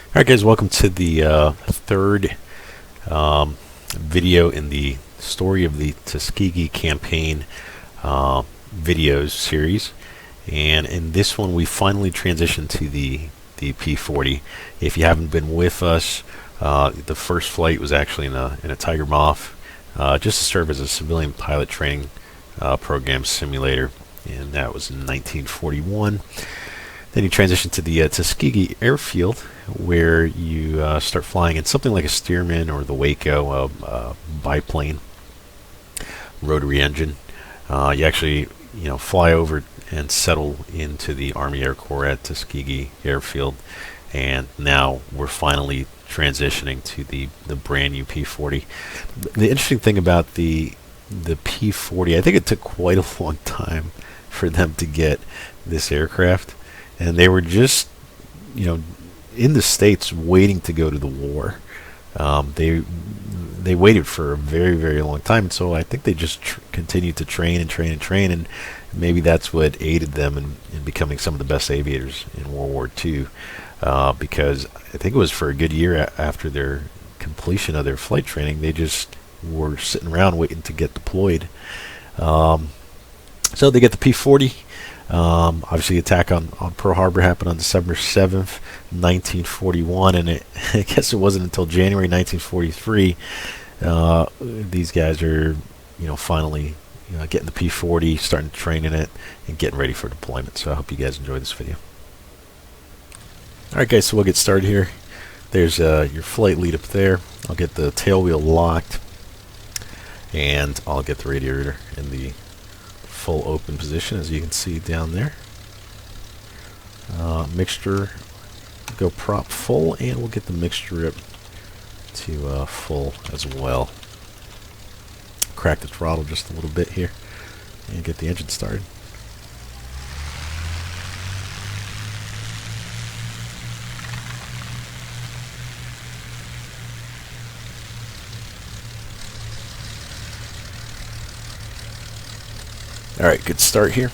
Alright guys, welcome to the third video in the story of the Tuskegee campaign videos series. And in this one we finally transitioned to the P-40. If you haven't been with us, the first flight was actually in a Tiger Moth, just to serve as a civilian pilot training program simulator, and that was in 1941. Then you transition to the Tuskegee Air Field, where you start flying in something like a Stearman or the Waco biplane, rotary engine. You actually, fly over and settle into the Army Air Corps at Tuskegee Airfield, and now we're finally transitioning to the brand new P-40. The interesting thing about the P-40, I think it took quite a long time for them to get this aircraft. And they were just, in the States waiting to go to the war. They waited for a very, very long time. And so I think they just continued to train and train and train. And maybe that's what aided them in becoming some of the best aviators in World War II. Because I think it was for a good year after their completion of their flight training, they just were sitting around waiting to get deployed. So they get the P-40. Obviously, the attack on Pearl Harbor happened on December 7th, 1941, and I guess it wasn't until January 1943 these guys are, finally getting the P-40, starting to train in it, and getting ready for deployment. So I hope you guys enjoy this video. Alright guys, so we'll get started here. There's your flight lead up there. I'll get the tail wheel locked, and I'll get the radiator in the full open position, as you can see down there. Mixture, go prop full, and we'll get the mixture up to full as well. Crack the throttle just a little bit here and get the engine started. Alright, good start here.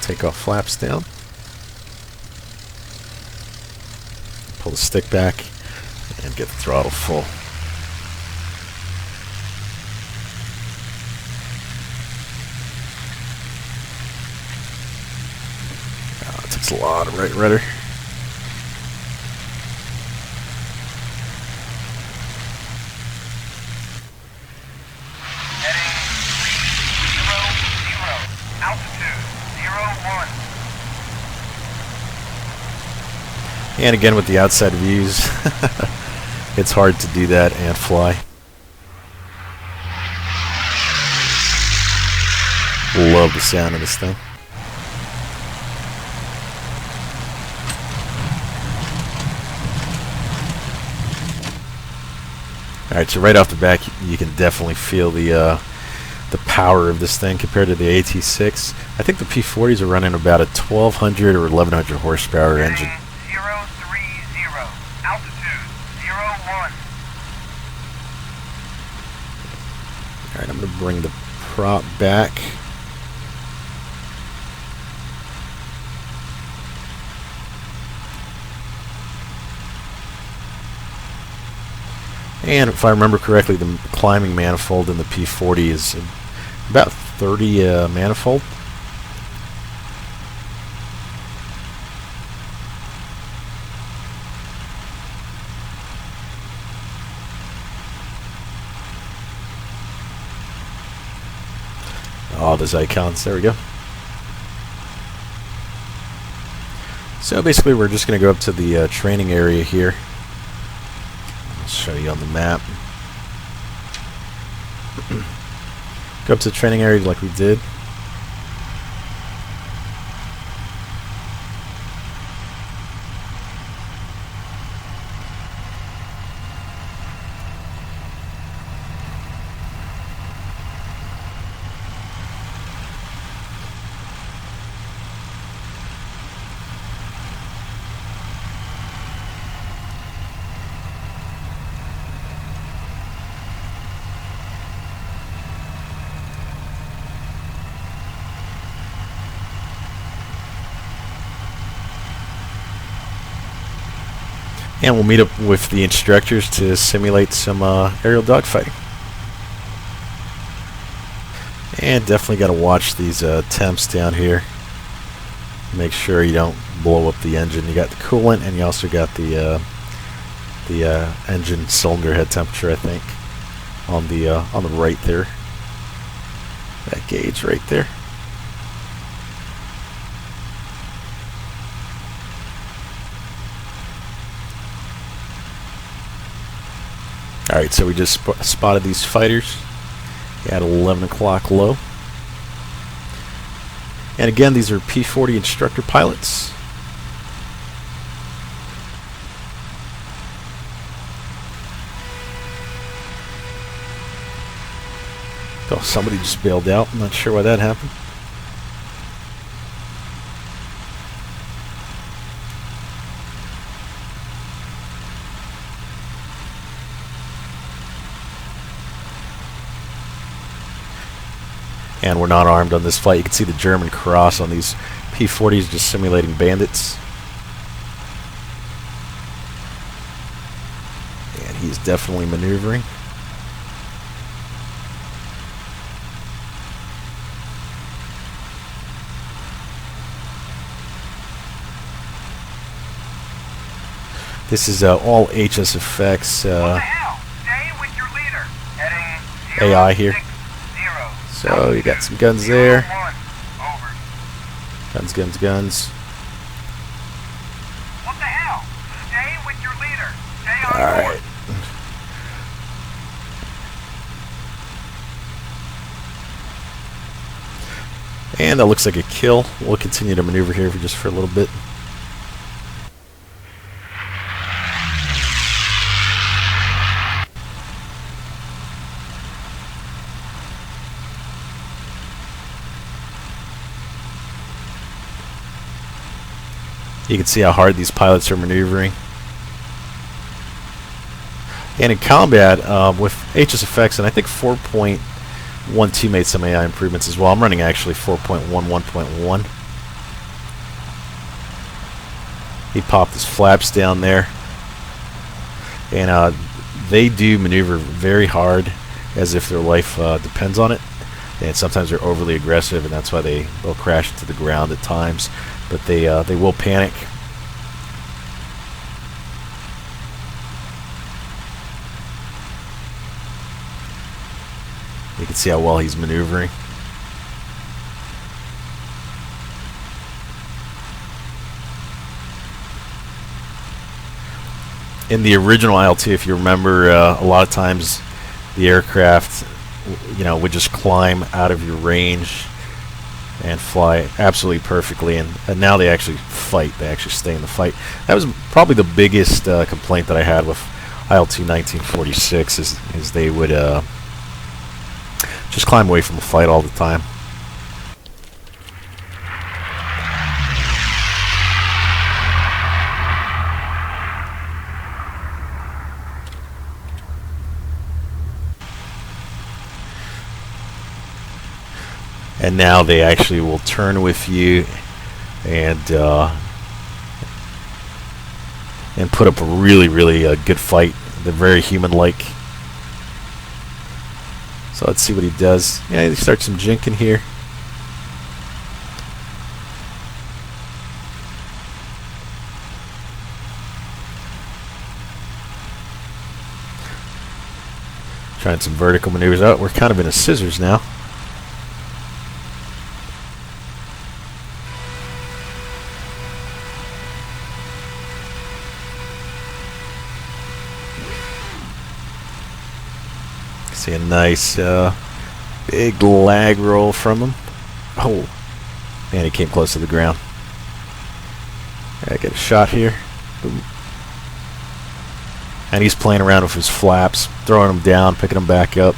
Take off flaps down. Pull the stick back and get the throttle full. It takes a lot of right rudder. And again, with the outside views, it's hard to do that and fly. Love the sound of this thing. Alright, so right off the bat, you can definitely feel the power of this thing compared to the AT-6. I think the P-40s are running about a 1200 or 1100 horsepower engine. Alright, I'm going to bring the prop back. And if I remember correctly, the climbing manifold in the P-40 is about 30 manifold. Oh, those icons. There we go. So basically, we're just going to go up to the training area here. I'll show you on the map. Go up to the training area like we did. And we'll meet up with the instructors to simulate some aerial dogfighting. And definitely got to watch these temps down here. Make sure you don't blow up the engine. You got the coolant, and you also got the engine cylinder head temperature, I think, on the right there. That gauge right there. Alright, so we just spotted these fighters at 11 o'clock low. And again, these are P-40 instructor pilots. Oh, somebody just bailed out. I'm not sure why that happened. And we're not armed on this flight. You can see the German cross on these P-40s just simulating bandits. And he's definitely maneuvering. This is all HSFX AI here. So you got some guns there. Guns, guns, guns. What the hell? Stay with your leader. Stay on Alright. And that looks like a kill. We'll continue to maneuver here for a little bit. You can see how hard these pilots are maneuvering. And in combat, with HSFX, and I think 4.12 made some AI improvements as well. I'm running actually 4.11.1. He popped his flaps down there. And they do maneuver very hard, as if their life depends on it. And sometimes they're overly aggressive, and that's why they'll crash into the ground at times. But they will panic. You can see how well he's maneuvering. In the original IL-2, if you remember, a lot of times the aircraft, would just climb out of your range and fly absolutely perfectly, and now they actually fight. They actually stay in the fight. That was probably the biggest complaint that I had with IL-2 1946 is they would just climb away from the fight all the time. And now they actually will turn with you and put up a really good fight. They're very human-like. So let's see what he does. Yeah, he starts some jinking here. Trying some vertical maneuvers. Oh, we're kind of in a scissors now. See a nice big lag roll from him. Oh, man, he came close to the ground. I get a shot here. Boom. And he's playing around with his flaps, throwing them down, picking them back up.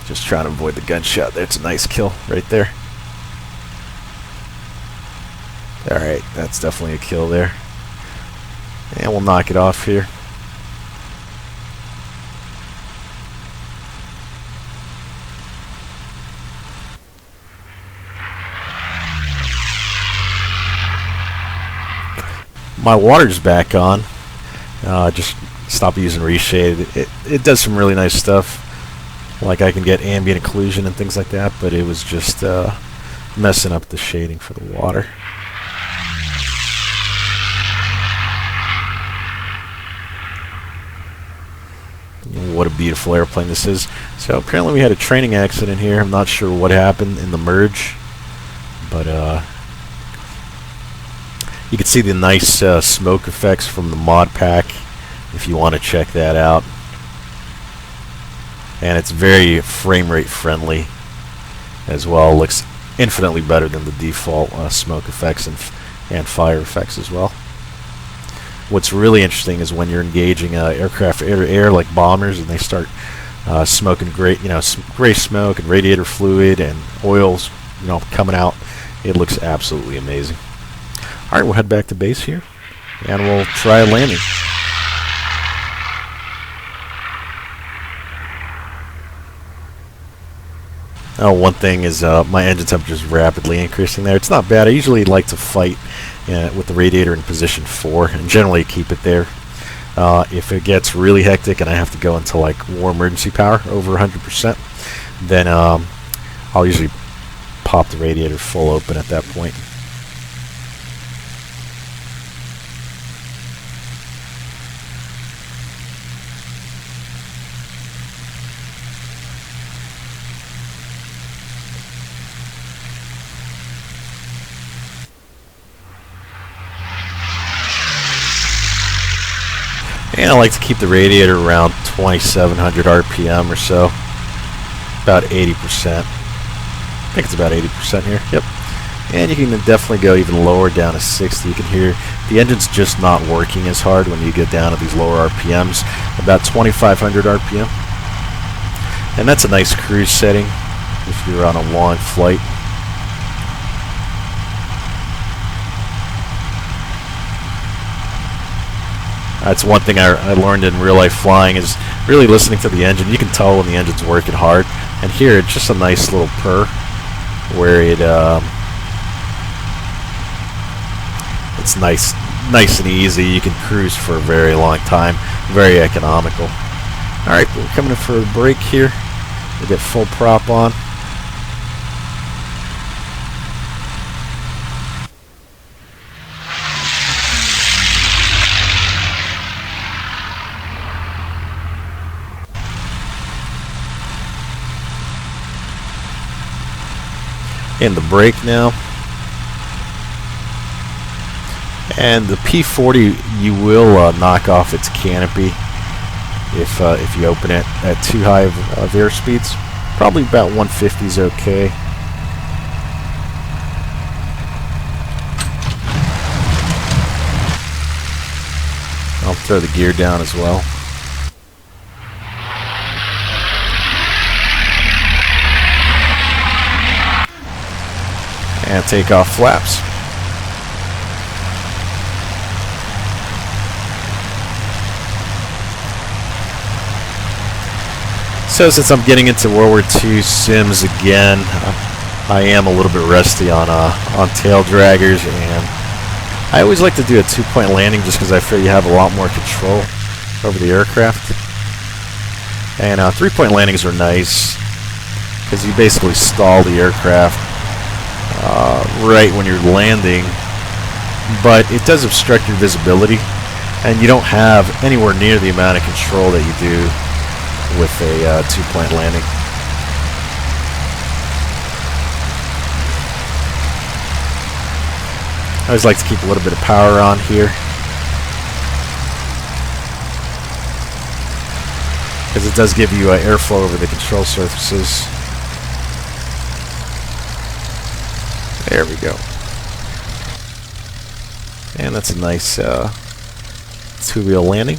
Just trying to avoid the gunshot there. It's a nice kill right there. Alright, that's definitely a kill there. And we'll knock it off here. my water's back on. Just stop using reshade. It does some really nice stuff. Like I can get ambient occlusion and things like that, but it was just messing up the shading for the water. What a beautiful airplane this is. So apparently we had a training accident here. I'm not sure what happened in the merge, but you can see the nice smoke effects from the mod pack if you want to check that out. And it's very frame rate friendly as well. Looks infinitely better than the default smoke effects and fire effects as well. What's really interesting is when you're engaging aircraft air-to-air like bombers, and they start smoking gray smoke and radiator fluid and oils, coming out. It looks absolutely amazing. All right, we'll head back to base here, and we'll try a landing. Oh, one thing is my engine temperature is rapidly increasing there. It's not bad. I usually like to fight with the radiator in position 4 and generally keep it there. If it gets really hectic and I have to go into like war emergency power over 100%, then I'll usually pop the radiator full open at that point. And I like to keep the radiator around 2700 RPM or so, about 80%. I think it's about 80% here. Yep. And you can definitely go even lower, down to 60. You can hear the engine's just not working as hard when you get down to these lower RPMs, about 2500 RPM. And that's a nice cruise setting if you're on a long flight. That's one thing I learned in real life flying, is really listening to the engine. You can tell when the engine's working hard. And here it's just a nice little purr where it's nice and easy. You can cruise for a very long time. Very economical. Alright, we're coming in for a break here. We'll get full prop on. In the brake now, and the P-40, you will knock off its canopy if you open it at too high of air speeds. Probably about 150 is okay. I'll throw the gear down as well. And take off flaps. So since I'm getting into World War II sims again, I am a little bit rusty on tail draggers, and I always like to do a 2-point landing just because I feel you have a lot more control over the aircraft. And 3-point landings are nice because you basically stall the aircraft right when you're landing, but it does obstruct your visibility, and you don't have anywhere near the amount of control that you do with a 2-point landing. I always like to keep a little bit of power on here, because it does give you airflow over the control surfaces. There we go. And that's a nice 2-wheel landing.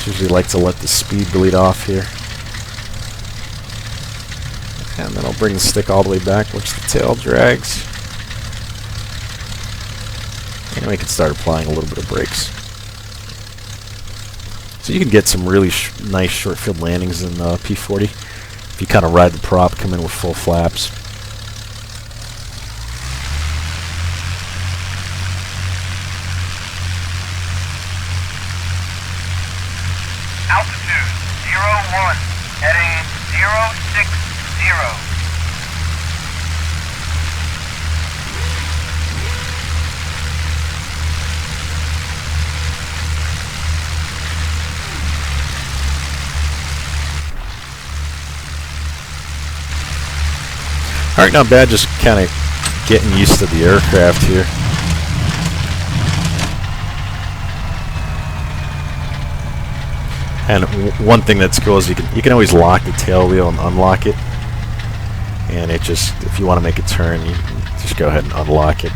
Usually like to let the speed bleed off here. And then I'll bring the stick all the way back, which the tail drags. And we can start applying a little bit of brakes. So you can get some really nice short field landings in P-40 if you kind of ride the prop, come in with full flaps. Alright, not bad, just kind of getting used to the aircraft here. And one thing that's cool is you can always lock the tail wheel and unlock it. And it just, if you want to make a turn, you just go ahead and unlock it.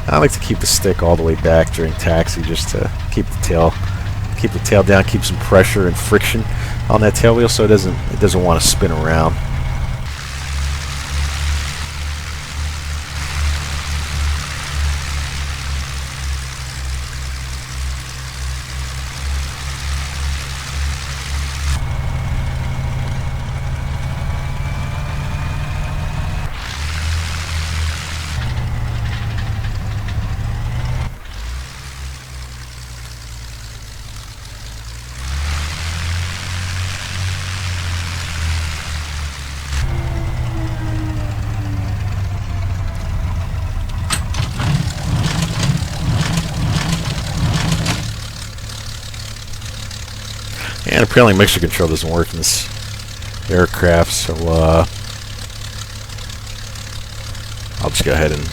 I like to keep the stick all the way back during taxi just to keep the tail down, keep some pressure and friction on that tail wheel so it doesn't want to spin around. And apparently mixture control doesn't work in this aircraft, so I'll just go ahead and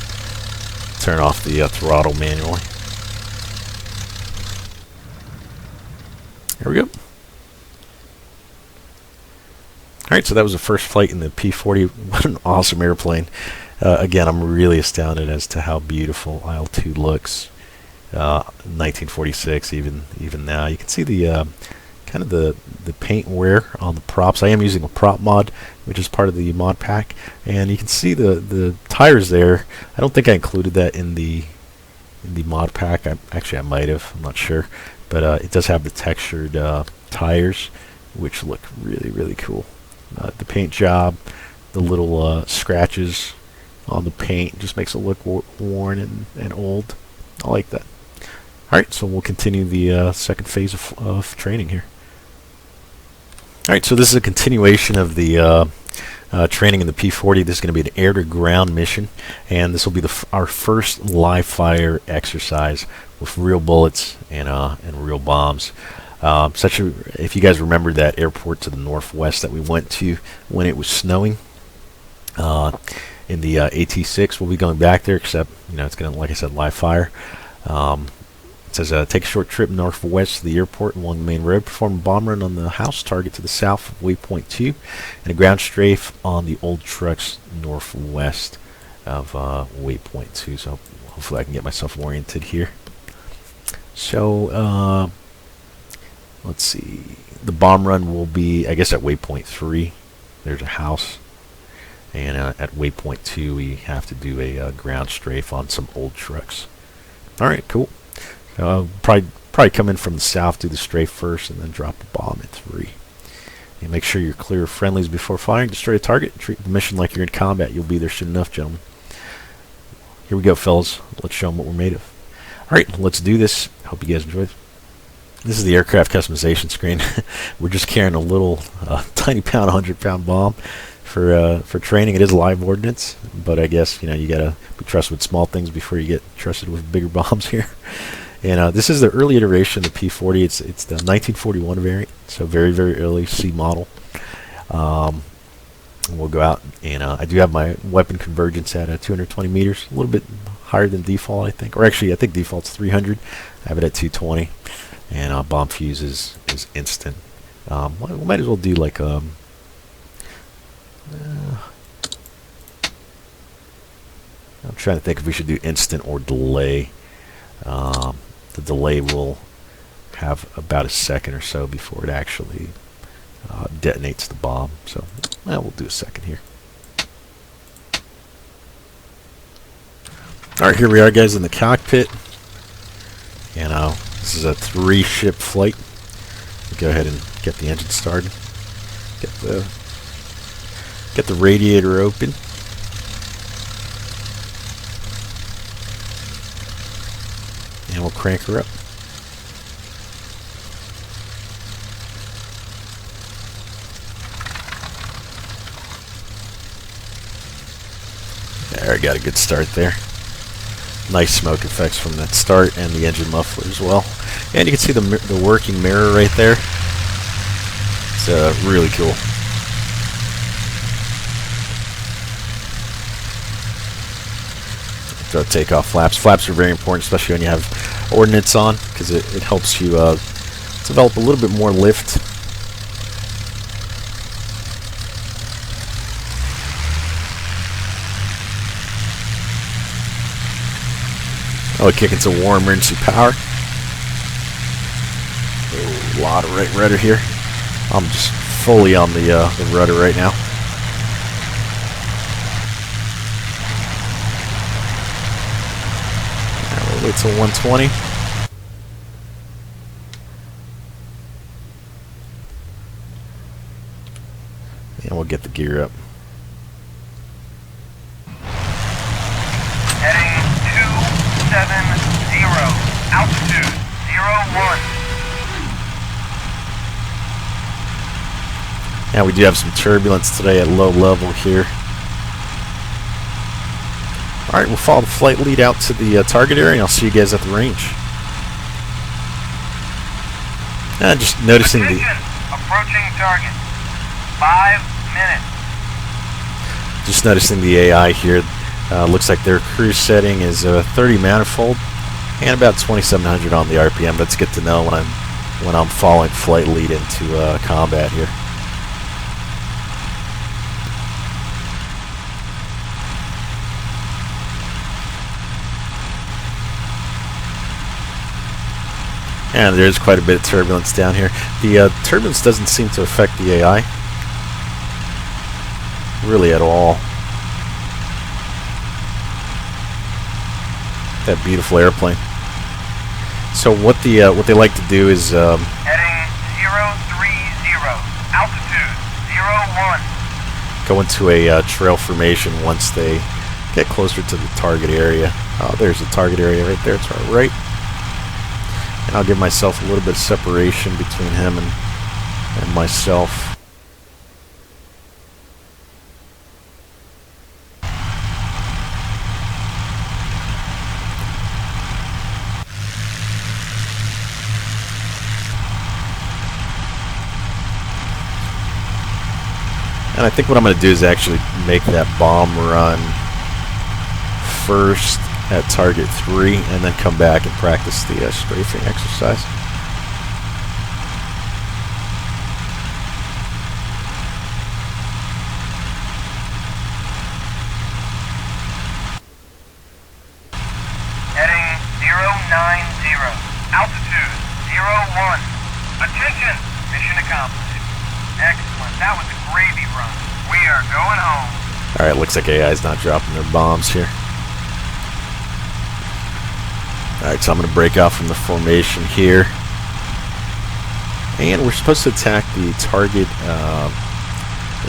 turn off the throttle manually. Here we go. Alright, so that was the first flight in the P-40. What an awesome airplane. Again, I'm really astounded as to how beautiful IL-2 looks. 1946, even now. You can see the kind of the paint wear on the props. I am using a prop mod, which is part of the mod pack, and you can see the tires there. I don't think I included that in the mod pack. Actually I might have, I'm not sure, but it does have the textured tires, which look really cool. The paint job, the little scratches on the paint just makes it look worn and old. I like that. Alright, so we'll continue the second phase of training here. Alright, so this is a continuation of the training in the P-40. This is going to be an air-to-ground mission, and this will be our first live-fire exercise with real bullets and real bombs. If you guys remember that airport to the northwest that we went to when it was snowing in the AT-6, we'll be going back there, except it's going to, like I said, live fire. It says, take a short trip northwest to the airport along the main road, perform a bomb run on the house target to the south of waypoint 2, and a ground strafe on the old trucks northwest of waypoint 2. So hopefully I can get myself oriented here. So let's see. The bomb run will be, I guess, at waypoint 3. There's a house. And at waypoint 2, we have to do a ground strafe on some old trucks. Alright, cool. Probably come in from the south, do the strafe first, and then drop the bomb at 3. And make sure you're clear of friendlies before firing. Destroy a target. Treat the mission like you're in combat. You'll be there soon enough, gentlemen. Here we go, fellas. Let's show them what we're made of. Alright, let's do this. Hope you guys enjoy. This is the aircraft customization screen. We're just carrying a little tiny pound, 100-pound bomb for training. It is live ordnance, but I guess you gotta be trusted with small things before you get trusted with bigger bombs here. And this is the early iteration of the P-40. It's the 1941 variant, so very early C model. We'll go out, and I do have my weapon convergence at 220 meters, a little bit higher than default, I think. Or actually, I think default's 300. I have it at 220, and bomb fuse is instant. We might as well do like I'm trying to think if we should do instant or delay. The delay will have about a second or so before it actually detonates the bomb. So we'll do a second here. Alright, here we are, guys, in the cockpit. And this is a 3-ship flight. We'll go ahead and get the engine started. Get the radiator open. And we'll crank her up. There, I got a good start there. Nice smoke effects from that start and the engine muffler as well. And you can see the working mirror right there. It's really cool. Throw takeoff flaps. Flaps are very important, especially when you have ordnance on, because it helps you develop a little bit more lift. Oh, kick into war emergency power. A lot of right rudder here. I'm just fully on the rudder right now. Now we'll wait till 120. And we'll get the gear up. Heading 270. Altitude 01. Now we do have some turbulence today at low level here. Alright, we'll follow the flight lead out to the target area, and I'll see you guys at the range. Just noticing Attention. Approaching target. 5 minutes. Just noticing the AI here. Looks like their cruise setting is 30 manifold and about 2,700 on the RPM. That's good to know when I'm following flight lead into combat here. And there is quite a bit of turbulence down here. The turbulence doesn't seem to affect the AI really at all. That beautiful airplane. So what they like to do is Heading 030. Altitude 01. go into a trail formation once they get closer to the target area. Oh, there's the target area right there. It's our right. And I'll give myself a little bit of separation between him and myself. And I think what I'm going to do is actually make that bomb run first at target 3 and then come back and practice the strafing exercise. Heading 090. Altitude 01. Attention! Mission accomplished. Excellent. That was a gravy run. We are going home. Alright, looks like AI's not dropping their bombs here. Alright, so I'm going to break off from the formation here. And we're supposed to attack the target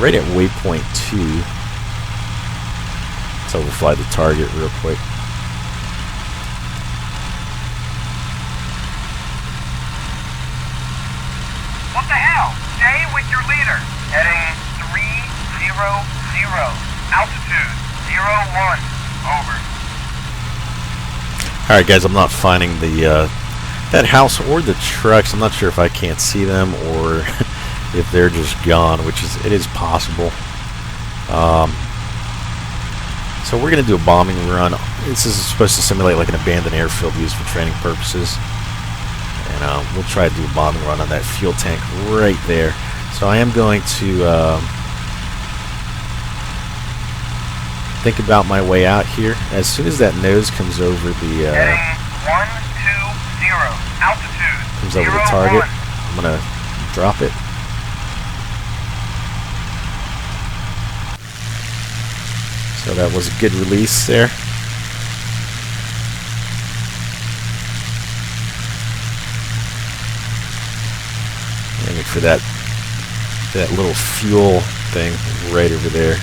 right at waypoint 2. Let's overfly the target real quick. What the hell? Stay with your leader. Heading 300. Altitude 01. Over. Alright guys, I'm not finding the that house or the trucks. I'm not sure if I can't see them or if they're just gone, which it is possible. So we're going to do a bombing run. This is supposed to simulate like an abandoned airfield used for training purposes. And we'll try to do a bombing run on that fuel tank right there. So I am going to think about my way out here. As soon as that nose comes over the Heading 120. Altitude comes over the target, I'm gonna drop it. So that was a good release there. Aiming for that little fuel thing right over there.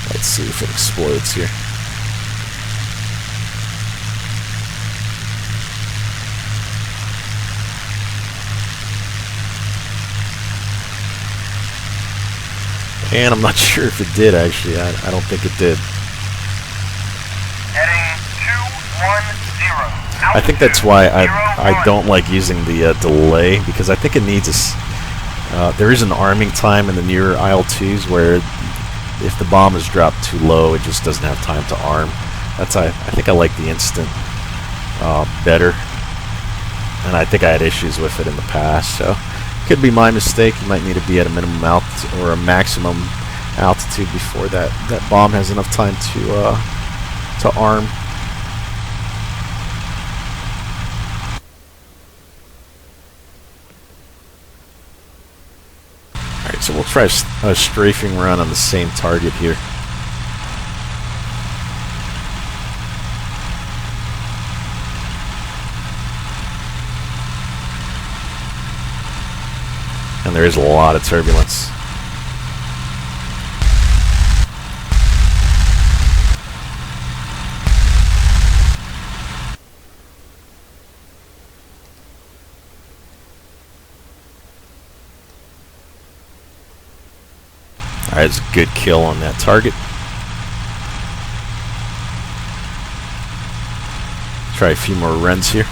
Let's see if it explodes here. And I'm not sure if it did, actually. I don't think it did. Heading 210. I think that's why I don't like using the delay, because I think it needs there is an arming time in the newer IL-2s where if the bomb is dropped too low, it just doesn't have time to arm. I think I like the instant better, and I think I had issues with it in the past, so could be my mistake. You might need to be at a minimum altitude or a maximum altitude before that bomb has enough time to arm. Alright, so we'll try a strafing run on the same target here. And there is a lot of turbulence. Alright, it's a good kill on that target. Try a few more runs here.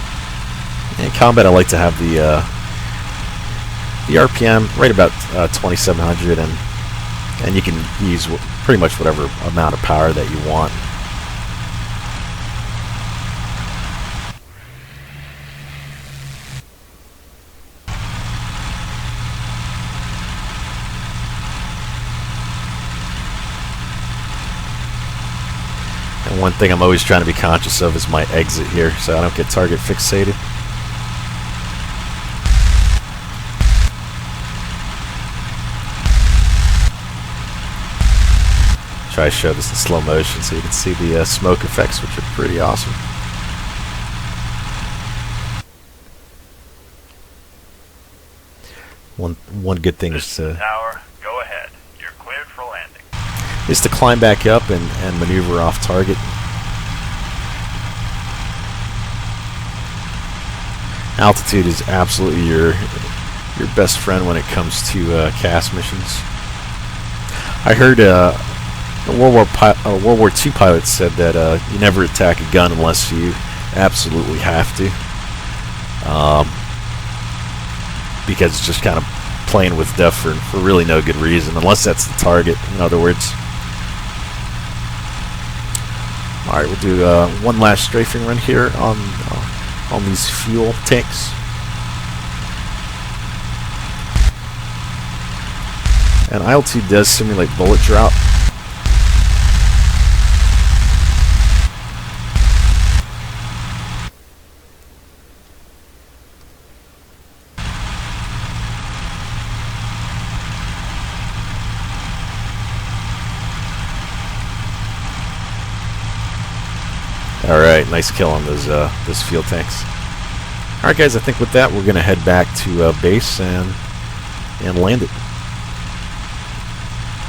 In combat, I like to have the RPM right about 2700, and you can use pretty much whatever amount of power that you want. And one thing I'm always trying to be conscious of is my exit here, so I don't get target fixated. Try to show this in slow motion so you can see the smoke effects, which are pretty awesome. One good thing is to tower, go ahead. You're cleared for landing. Is to climb back up and maneuver off target. Altitude is absolutely your best friend when it comes to CAS missions. I heard World War II pilots said that you never attack a gun unless you absolutely have to, because it's just kind of playing with death for really no good reason, unless that's the target, in other words. Alright, we'll do one last strafing run here on these fuel tanks. And IL-2 does simulate bullet drop. Alright, nice kill on those fuel tanks. Alright guys, I think with that we're going to head back to base and land it.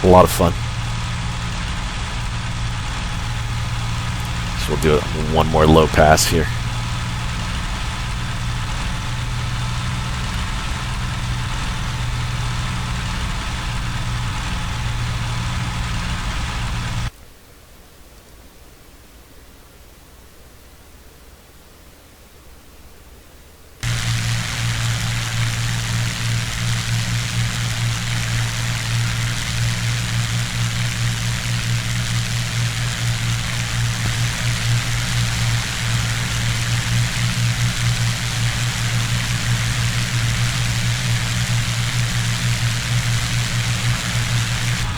A lot of fun. So we'll do one more low pass here.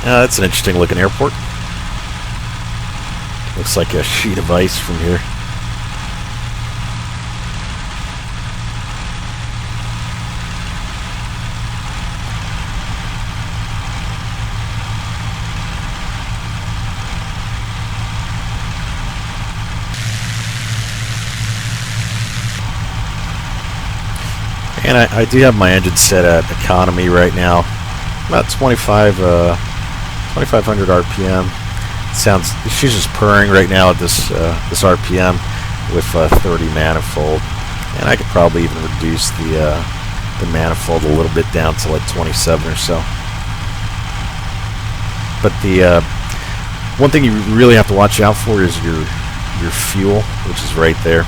That's an interesting looking airport. Looks like a sheet of ice from here. And I do have my engine set at economy right now, about 2500 RPM. She's just purring right now at this RPM with 30 manifold, and I could probably even reduce the manifold a little bit down to like 27 or so. But the one thing you really have to watch out for is your fuel, which is right there.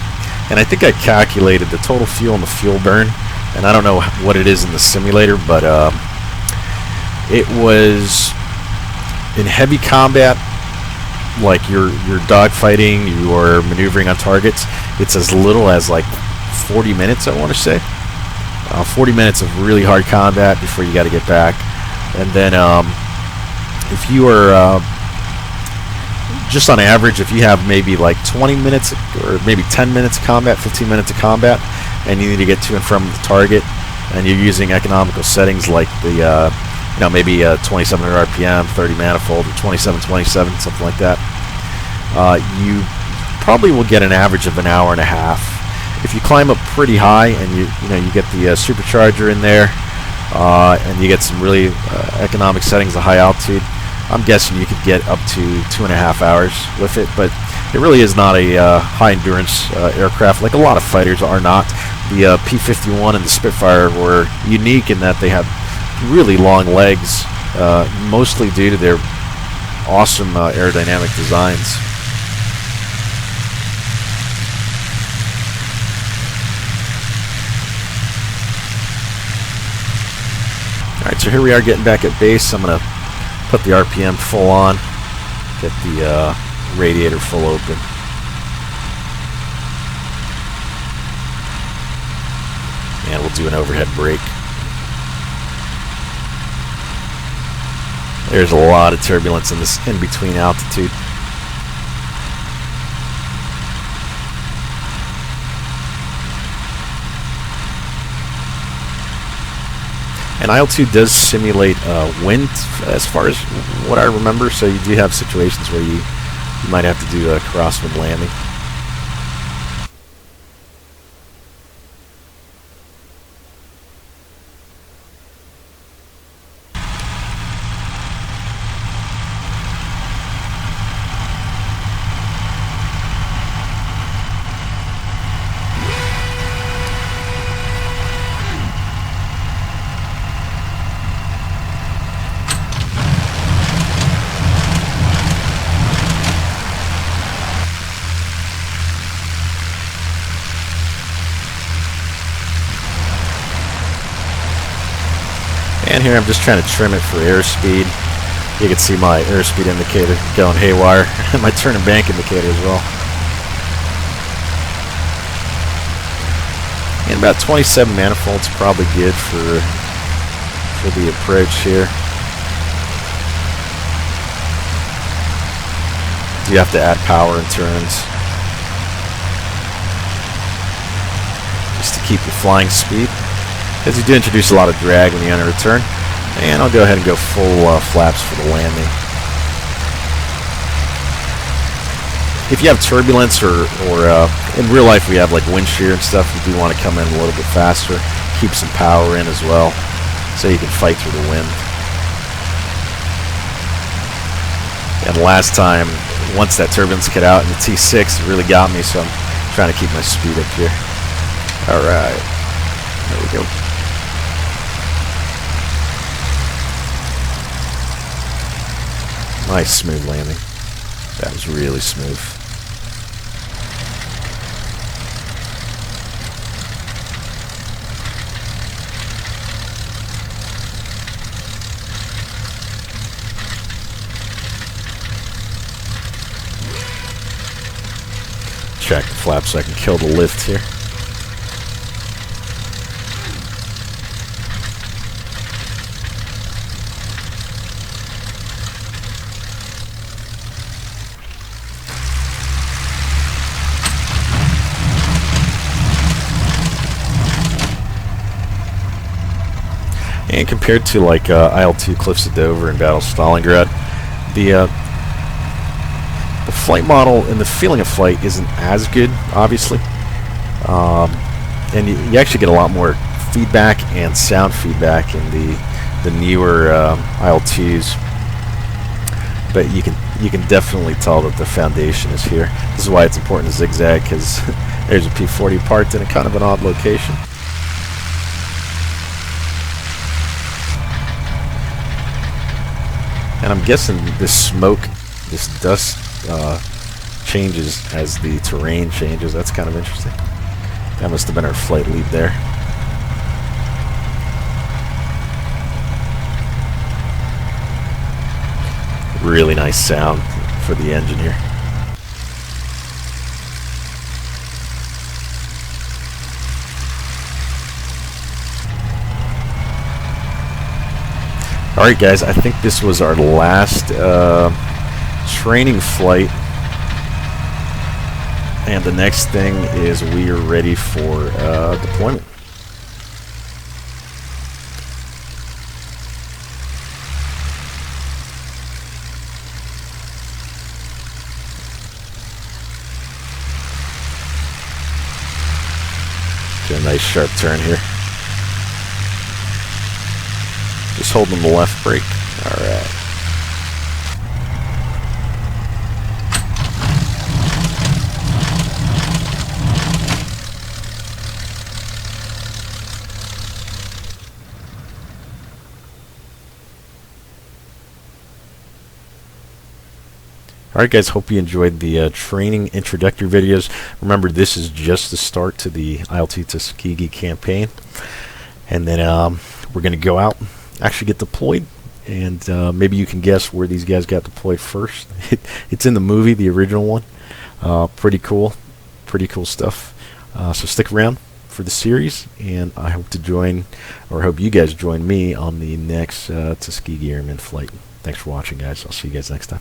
And I think I calculated the total fuel and the fuel burn, and I don't know what it is in the simulator, but it was in heavy combat, like you're dogfighting, you are maneuvering on targets. It's as little as like 40 minutes, I want to say. 40 minutes of really hard combat before you got to get back. And then if you are just on average, if you have maybe like 20 minutes or maybe 10 minutes of combat, 15 minutes of combat, and you need to get to and from the target, and you're using economical settings like the maybe 2700 RPM, 30 manifold, or 2727, something like that, you probably will get an average of an hour and a half. If you climb up pretty high and you get the supercharger in there, and you get some really economic settings at high altitude, I'm guessing you could get up to 2.5 hours with it. But it really is not a high endurance aircraft, like a lot of fighters are not. The P-51 and the Spitfire were unique in that they have really long legs, mostly due to their awesome aerodynamic designs. Alright, so here we are getting back at base. I'm going to put the RPM full on, get the radiator full open. And we'll do an overhead brake. There's a lot of turbulence in this in-between altitude. And IL-2 does simulate wind as far as what I remember, so you do have situations where you might have to do a crosswind landing. And here I'm just trying to trim it for airspeed. You can see my airspeed indicator going haywire, and my turn and bank indicator as well. And about 27 manifolds probably good for the approach here. You have to add power in turns just to keep your flying speed, because you do introduce a lot of drag when you enter a turn. And I'll go ahead and go full flaps for the landing. If you have turbulence or in real life we have like wind shear and stuff, you do want to come in a little bit faster, keep some power in as well, so you can fight through the wind. And last time, once that turbulence cut out in the T6, it really got me, so I'm trying to keep my speed up here. Alright, there we go. Nice smooth landing. That was really smooth. Check the flap so I can kill the lift here. And compared to like IL-2 Cliffs of Dover and Battle of Stalingrad, the flight model and the feeling of flight isn't as good, obviously. And you actually get a lot more feedback and sound feedback in the newer IL-2s. But you can definitely tell that the foundation is here. This is why it's important to zigzag, because there's a P-40 parked in a kind of an odd location. And I'm guessing this smoke, this dust changes as the terrain changes. That's kind of interesting. That must have been our flight lead there. Really nice sound for the engine here. Alright guys, I think this was our last training flight, and the next thing is we are ready for deployment. Get a nice sharp turn here. Just holding the left brake. Alright. Alright guys, hope you enjoyed the training introductory videos. Remember, this is just the start to the IL-2 Tuskegee campaign. And then we're going to go out, actually get deployed, and maybe you can guess where these guys got deployed first. It's in the movie, the original one. Pretty cool stuff. So stick around for the series, and I hope to join, or hope you guys join me on the next Tuskegee Airmen flight. Thanks for watching, guys. I'll see you guys next time.